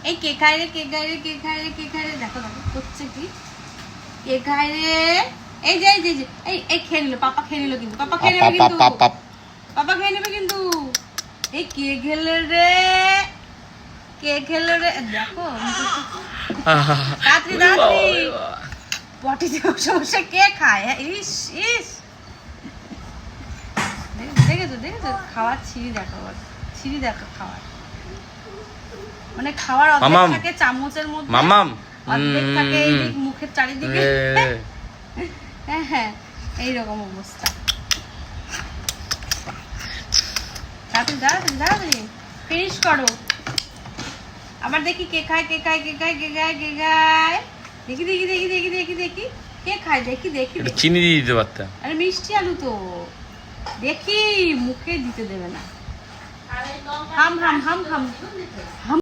এই কে খায় রে, কে খায় রে, কে খায় রে, কে খায় রে, দেখো দেখো করছে কি, কে খায় রে, এই যে এই যে এই খেয়ে নিল, পাপা খেয়ে নিল কিন্তু, পাপা খেয়ে নেবে কিন্তু, পাপা খেয়ে নেবে কিন্তু, এই কে খেলে রে, কে খেলে রে, দেখো তাড়াতাড়ি তাড়াতাড়ি পটিতে বসে বসে কে খায়, ইস ইস, দেখেছো দেখেছো খাওয়ার ছিঁড়ি দেখো, ছিঁড়ি দেখো খাওয়ার, মানে খাওয়ার অর্ধেক থাকে চামচের মধ্যে, অর্ধেক থাকে এই মুখের চারিদিকে, হ্যাঁ হ্যাঁ এইরকম অবস্থা। তাড়াতাড়ি তাড়াতাড়ি তাড়াতাড়ি ফিনিশ করো। আবার দেখি কে খায়, কে খায়, কে খায়, কে খায়, কে খায়, দেখি দেখি দেখি দেখি দেখি দেখি কে খায়, দেখি দেখি চিনি দিয়ে দিতে পারতাম। আরে মিষ্টি আলু তো, দেখি মুখে দিতে দেবে না, হাম হাম হাম হাম হাম।